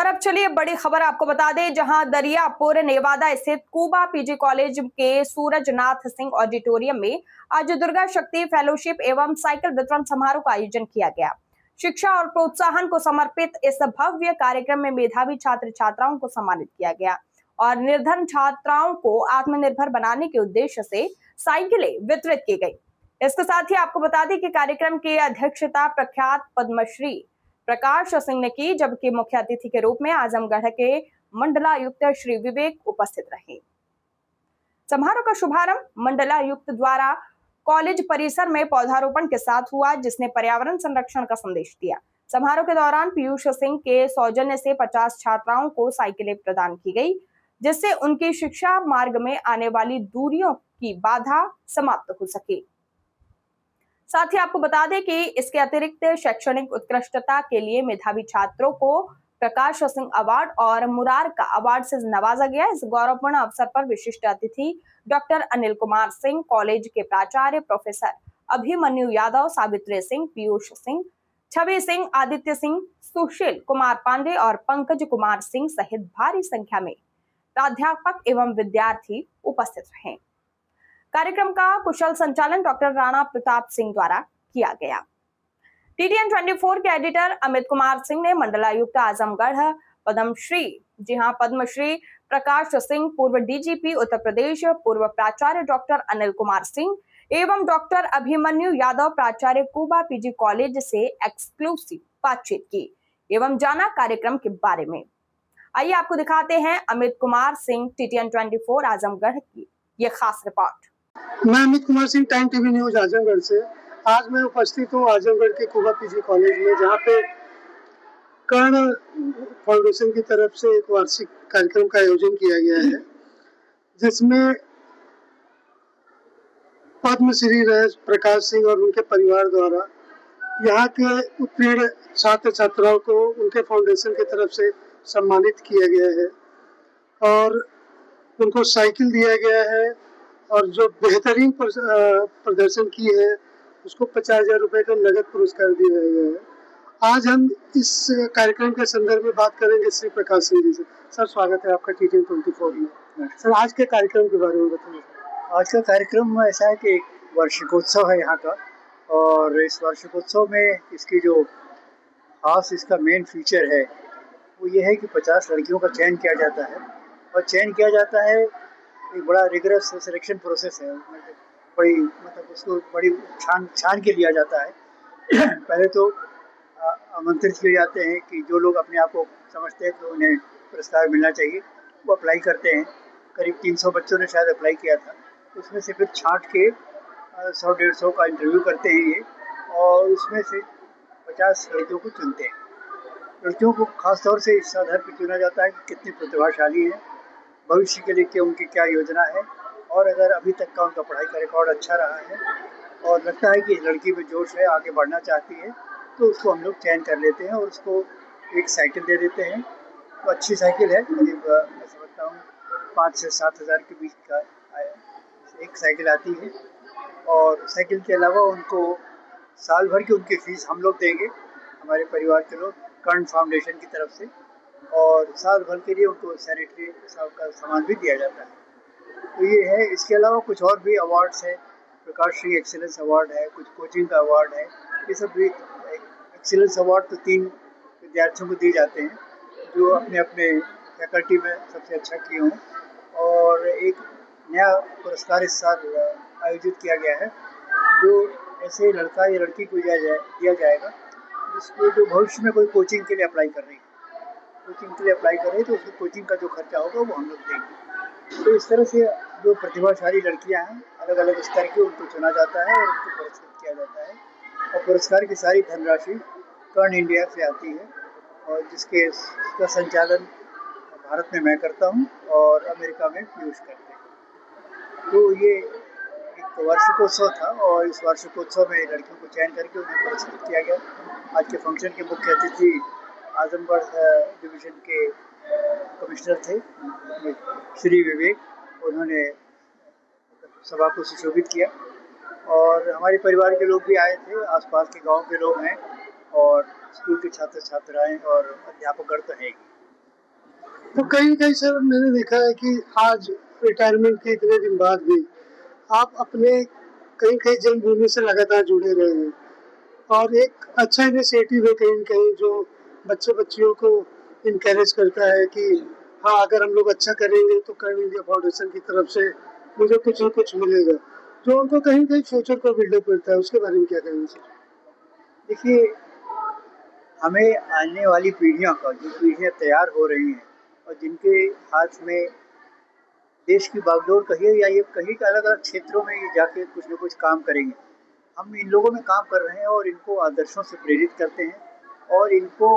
और अब चलिए बड़ी खबर आपको बता दें, जहां दरियापुर नेवादा स्थित कूबा पीजी कॉलेज के सूरजनाथ सिंह ऑडिटोरियम में आज दुर्गा शक्ति फेलोशिप एवं साइकिल वितरण समारोह का आयोजन किया गया। शिक्षा और प्रोत्साहन को समर्पित इस भव्य कार्यक्रम में मेधावी छात्र छात्राओं को सम्मानित किया गया और निर्धन छात्राओं को आत्मनिर्भर बनाने के उद्देश्य से साइकिलें वितरित की गई। इसके साथ ही आपको बता दें कि कार्यक्रम की अध्यक्षता प्रख्यात पद्मश्री प्रकाश सिंह ने की, जबकि मुख्य अतिथि के रूप में आजमगढ़ के मंडलायुक्त श्री विवेक उपस्थित रहे। समारोह का शुभारंभ मंडलायुक्त द्वारा कॉलेज परिसर में पौधारोपण के साथ हुआ, जिसने पर्यावरण संरक्षण का संदेश दिया। समारोह के दौरान पीयूष सिंह के सौजन्य से 50 छात्राओं को साइकिलें प्रदान की गई, जिससे उनकी शिक्षा मार्ग में आने वाली दूरियों की बाधा समाप्त हो सके। साथ ही आपको बता दें कि इसके अतिरिक्त शैक्षणिक उत्कृष्टता के लिए मेधावी छात्रों को प्रकाश सिंह अवार्ड और मुरारका अवार्ड से नवाजा गया। इस गौरवपूर्ण अवसर पर विशिष्ट अतिथि डॉक्टर अनिल कुमार सिंह, कॉलेज के प्राचार्य प्रोफेसर अभिमन्यु यादव, सावित्री सिंह, पीयूष सिंह, छवि सिंह, आदित्य सिंह, सुशील कुमार पांडे और पंकज कुमार सिंह सहित भारी संख्या में प्राध्यापक एवं विद्यार्थी उपस्थित रहे। कार्यक्रम का कुशल संचालन डॉक्टर राणा प्रताप सिंह द्वारा किया गया। टीटीएन 24 के एडिटर अमित कुमार सिंह ने मंडलायुक्त आजमगढ़ पद्मश्री प्रकाश सिंह, पूर्व डीजीपी उत्तर प्रदेश, पूर्व प्राचार्य डॉक्टर अनिल कुमार सिंह एवं डॉक्टर अभिमन्यु यादव, प्राचार्य कूबा पीजी कॉलेज से एक्सक्लूसिव बातचीत की एवं जाना कार्यक्रम के बारे में। आइए आपको दिखाते हैं अमित कुमार सिंह, टीटीएन 24 आजमगढ़ की ये खास रिपोर्ट। मैं Amit Kumar Singh, time TV news Azamgarh से। आज मैं उपस्थित हूँ आजमगढ़ के कूबा पीजी कॉलेज में, जहाँ पे कर्ण फाउंडेशन की तरफ से एक वार्षिक कार्यक्रम का आयोजन किया गया है, जिसमें पद्मश्री प्रकाश सिंह और उनके परिवार द्वारा यहाँ के उत्तीर्ण छात्र छात्राओं को उनके फाउंडेशन की तरफ से सम्मानित किया गया है और उनको साइकिल दिया गया है और जो बेहतरीन प्रदर्शन की है उसको 50,000 रुपये का नगद पुरस्कार दिया गया है। आज हम इस कार्यक्रम के संदर्भ में बात करेंगे श्री प्रकाश सिंह जी से। सर, स्वागत है आपका टीटीएन 24 में। सर, आज के कार्यक्रम के बारे में बताइए। आज का कार्यक्रम ऐसा है कि एक वार्षिकोत्सव है यहाँ का, और इस वार्षिकोत्सव में इसकी जो खास इसका मेन फीचर है वो ये है कि 50 लड़कियों का चयन किया जाता है, और चयन किया जाता है एक बड़ा रिगरस सिलेक्शन प्रोसेस है। बड़ी उसको बड़ी छान के लिया जाता है। पहले तो आमंत्रित किए जाते हैं कि जो लोग अपने आप को समझते हैं कि उन्हें पुरस्कार मिलना चाहिए, वो अप्लाई करते हैं। करीब 300 बच्चों ने शायद अप्लाई किया था। उसमें से फिर छांट के 100-150 का इंटरव्यू करते हैं ये, और उसमें से 50 लड़कियों को चुनते हैं। लड़कियों को खास तौर से इस आधार पर चुना जाता है कि कितनी प्रतिभाशाली हैं, भविष्य के लिए क्या उनकी क्या योजना है, और अगर अभी तक का उनका पढ़ाई का रिकॉर्ड अच्छा रहा है और लगता है कि लड़की में जोश है, आगे बढ़ना चाहती है, तो उसको हम लोग चयन कर लेते हैं और उसको एक साइकिल दे देते हैं। तो अच्छी साइकिल है, करीब मैं समझता हूँ 5 से 7 हज़ार के बीच का एक साइकिल आती है। और साइकिल के अलावा उनको साल भर की उनकी फीस हम लोग देंगे, हमारे परिवार के लोग, कर्ण फाउंडेशन की तरफ से, और साल भर के लिए उनको सैनिटरी का सामान भी दिया जाता है। तो ये है। इसके अलावा कुछ और भी अवार्ड्स हैं। प्रकाश श्री एक्सीलेंस अवार्ड है, कुछ कोचिंग का अवार्ड है। ये सब भी एक्सीलेंस अवार्ड तो 3 विद्यार्थियों को दिए जाते हैं जो अपने अपने फैकल्टी में सबसे अच्छा किए हों। और एक नया पुरस्कार इस साल आयोजित किया गया है, जो ऐसे लड़का या लड़की को दिया जाएगा जिसको जो भविष्य में कोई कोचिंग के लिए अप्लाई कर रही है, तो उसकी कोचिंग का जो खर्चा होगा वो हम लोग देंगे। तो इस तरह से जो प्रतिभाशाली लड़कियां हैं अलग अलग स्तर की, उनको चुना जाता है और उनको पुरस्कृत किया जाता है। और पुरस्कार की सारी धनराशि कर्ण इंडिया से आती है, और जिसका संचालन भारत में मैं करता हूं और अमेरिका में पीयूष करते हैं। तो ये एक वार्षिकोत्सव था, और इस वार्षिकोत्सव में लड़कियों को चयन करके उन्हें पुरस्कृत किया गया। आज के फंक्शन के मुख्य अतिथि आजमगढ़ डिवीज़न के कमिश्नर थे श्री विवेक, उन्होंने सभा को सुशोभित किया, और हमारे परिवार के लोग भी आए थे, आसपास के गांव के लोग हैं, और स्कूल के छात्र छात्राएं और अध्यापकगण तो हैं। तो कहीं सर मैंने देखा है कि आज रिटायरमेंट के इतने दिन बाद भी आप अपने कहीं जन्मभूमि से लगातार जुड़े रहे हैं और एक अच्छा इनिशिएटिव है कहीं जो बच्चे बच्चियों को इनकरेज करता है कि हाँ अगर हम लोग अच्छा करेंगे तो कर्ण इंडिया फाउंडेशन की तरफ से मुझे कुछ न कुछ मिलेगा, जो उनको कहीं फ्यूचर को बिल्डअप करता है। उसके बारे में क्या कहेंगे सर? देखिए, हमें आने वाली पीढ़ियों का, जो पीढ़ियाँ तैयार हो रही हैं और जिनके हाथ में देश की बागडोर कहिए या ये कहीं के अलग अलग क्षेत्रों में ये जाके कुछ न कुछ काम करेंगे, हम इन लोगों में काम कर रहे हैं और इनको आदर्शों से प्रेरित करते हैं और इनको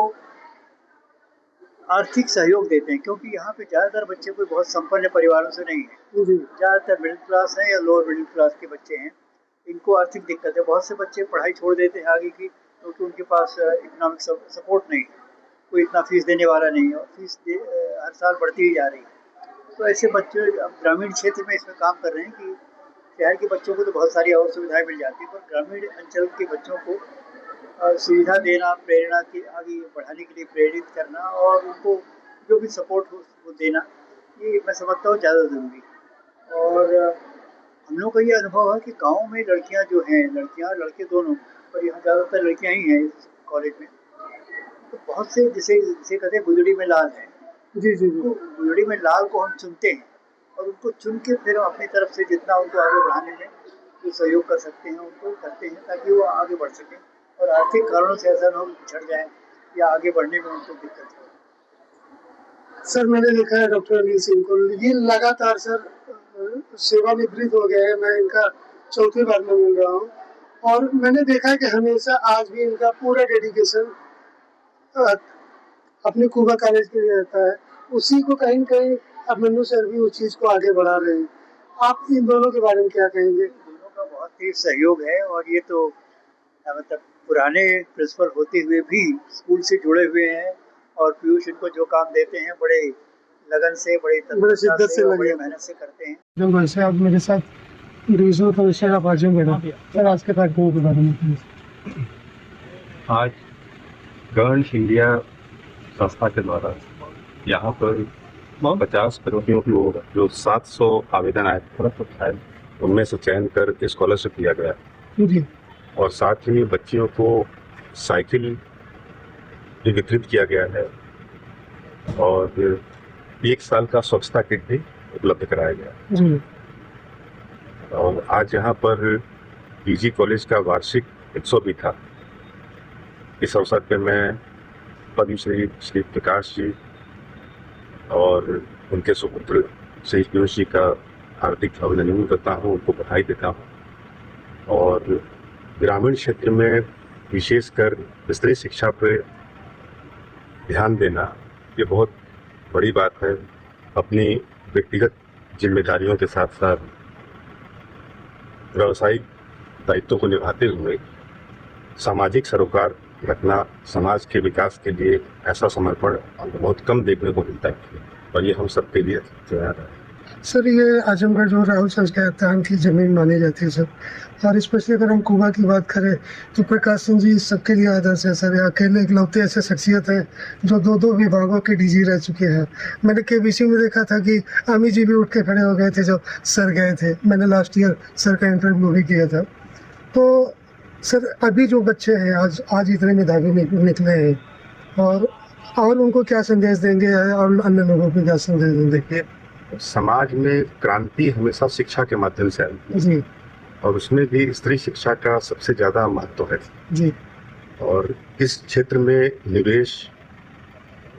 आर्थिक सहयोग देते हैं, क्योंकि यहाँ पे ज़्यादातर बच्चे कोई बहुत संपन्न परिवारों से नहीं है, ज़्यादातर मिडिल क्लास हैं या लोअर मिडिल क्लास के बच्चे हैं। इनको आर्थिक दिक्कत है। बहुत से बच्चे पढ़ाई छोड़ देते हैं आगे की, क्योंकि उनके पास इकोनॉमिक सपोर्ट नहीं है, कोई इतना फीस देने वाला नहीं है और फीस हर साल बढ़ती ही जा रही है। तो ऐसे बच्चे अब ग्रामीण क्षेत्र में इसमें काम कर रहे हैं कि शहर के बच्चों को तो बहुत सारी और सुविधाएं मिल जाती है, पर ग्रामीण अंचल के बच्चों को सुविधा देना, प्रेरणा के आगे बढ़ाने के लिए प्रेरित करना और उनको जो भी सपोर्ट हो वो देना, ये मैं समझता हूँ ज़्यादा ज़रूरी है। और हम लोग का ये अनुभव है कि गाँव में लड़कियाँ जो हैं, लड़कियाँ और लड़के दोनों, पर यहाँ ज़्यादातर लड़कियाँ ही हैं इस कॉलेज में, तो बहुत से जिसे कहते हैं गुजड़ी में लाल है। जी। तो गुजड़ी में लाल को हम चुनते हैं और उनको चुन के फिर हम अपनी तरफ से जितना उनको आगे बढ़ाने में जो सहयोग कर सकते हैं उनको करते हैं, ताकि वो आगे बढ़ सकें और आर्थिक कारणों से ऐसा न हो पिछड़ जाए या आगे बढ़ने में उनको दिक्कत हो। सर मैंने देखा है डॉक्टर अनिल सिंह को, ये लगातार सर सेवानिवृत्त हो गए हैं, मैं इनका चौथी बार में मिल रहा हूँ और मैंने देखा है कि हमेशा आज भी इनका पूरा डेडिकेशन अपने कुबा कॉलेज के लिए रहता है। उसी को कहीं अभिमन्यु सर भी उस चीज़ को आगे बढ़ा रहे हैं। आप इन दोनों के बारे में क्या कहेंगे? दोनों का बहुत ही सहयोग है और ये तो मतलब पुराने प्रिंसिपल होते हुए भी स्कूल से जुड़े हुए हैं और पीयूष इनको जो काम देते हैं बड़े लगन से, बड़े शिद्दत से, बड़े मेहनत से करते हैं। जब वैसे आप मेरे साथ डिविजनल कमिश्नर आप आज बैठा सर, आज के कार्यक्रम के बारे में। आज कर्ण इंडिया संस्था के द्वारा यहाँ पर 50 बच्चियों को जो 700 आवेदन आए थे उनमें से चयन कर स्कॉलरशिप दिया गया जी। और साथ ही बच्चियों को साइकिल भी वितरित किया गया है और 1 साल का स्वच्छता किट भी उपलब्ध कराया गया जी। और आज यहाँ पर पीजी कॉलेज का वार्षिक उत्सव भी था। इस अवसर पर मैं पद्मश्री श्री प्रकाश जी और उनके सुपुत्र श्री पीयूष जी का हार्दिक अभिनंदन करता हूँ, उनको बधाई देता हूँ। और ग्रामीण क्षेत्र में विशेषकर स्त्री शिक्षा पर ध्यान देना ये बहुत बड़ी बात है। अपनी व्यक्तिगत जिम्मेदारियों के साथ साथ व्यावसायिक दायित्वों को निभाते हुए सामाजिक सरोकार रखना समाज के विकास के लिए ऐसा समर्पण बहुत कम देखने को मिलता है और ये हम सबके लिए तैयार है। सर ये आजमगढ़ जो राहुल संस्कृतान की ज़मीन मानी जाती है सर, और स्पेशली अगर हम कुबा की बात करें तो प्रकाश सिंह जी सबके लिए आदर्श है सर। अकेले इकलौते ऐसे शख्सियत हैं जो 2 विभागों के डीजी रह चुके हैं। मैंने केबीसी में देखा था कि अमी जी भी उठ के खड़े हो गए थे जब सर गए थे। मैंने लास्ट ईयर सर का इंटरव्यू भी किया था। तो सर अभी जो बच्चे हैं आज इतने मेधावी निकले हैं और उनको क्या संदेश देंगे और अन्य लोगों को क्या संदेश देंगे? समाज में क्रांति हमेशा शिक्षा के माध्यम से आई जी, और उसमें भी स्त्री शिक्षा का सबसे ज़्यादा महत्व है जी। और इस क्षेत्र में निवेश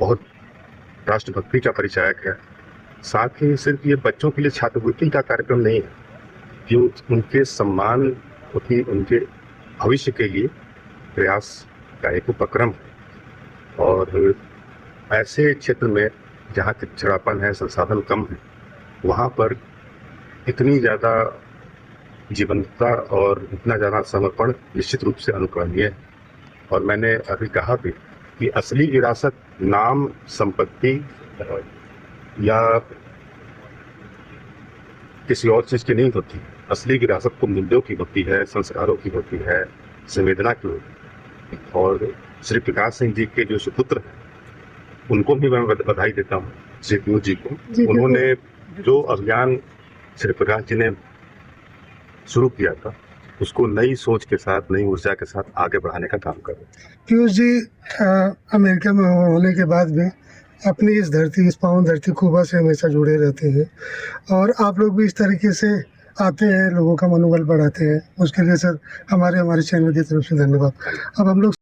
बहुत राष्ट्रभक्ति का परिचायक है। साथ ही सिर्फ ये बच्चों के लिए छात्रवृत्ति का कार्यक्रम नहीं है, कि उनके सम्मान उनके भविष्य के लिए प्रयास का एक उपक्रम है। और ऐसे क्षेत्र में जहाँ पिछड़ापन है, संसाधन कम है, वहाँ पर इतनी ज़्यादा जीवंतता और इतना ज़्यादा समर्पण निश्चित रूप से अनुकरणीय है। और मैंने अभी कहा भी कि असली विरासत नाम, संपत्ति या किसी और चीज़ की नहीं होती। असली विरासत तो मूल्यों की होती है, संस्कारों की होती है, संवेदना की होती है। और श्री प्रकाश सिंह जी के जो सुपुत्र हैं उनको भी मैं बधाई देता हूँ। श्री पीयूष जी को। उन्होंने जो अभियान श्री प्रकाश जी ने शुरू किया था उसको नई सोच के साथ, नई ऊर्जा के साथ आगे बढ़ाने का काम कर रहे हैं। पीयूष जी अमेरिका में होने के बाद भी अपनी इस धरती, इस पावन धरती कुबा से हमेशा जुड़े रहते हैं और आप लोग भी इस तरीके से आते हैं, लोगों का मनोबल बढ़ाते हैं। उसके लिए सर हमारे चैनल की तरफ से धन्यवाद। अब हम लोग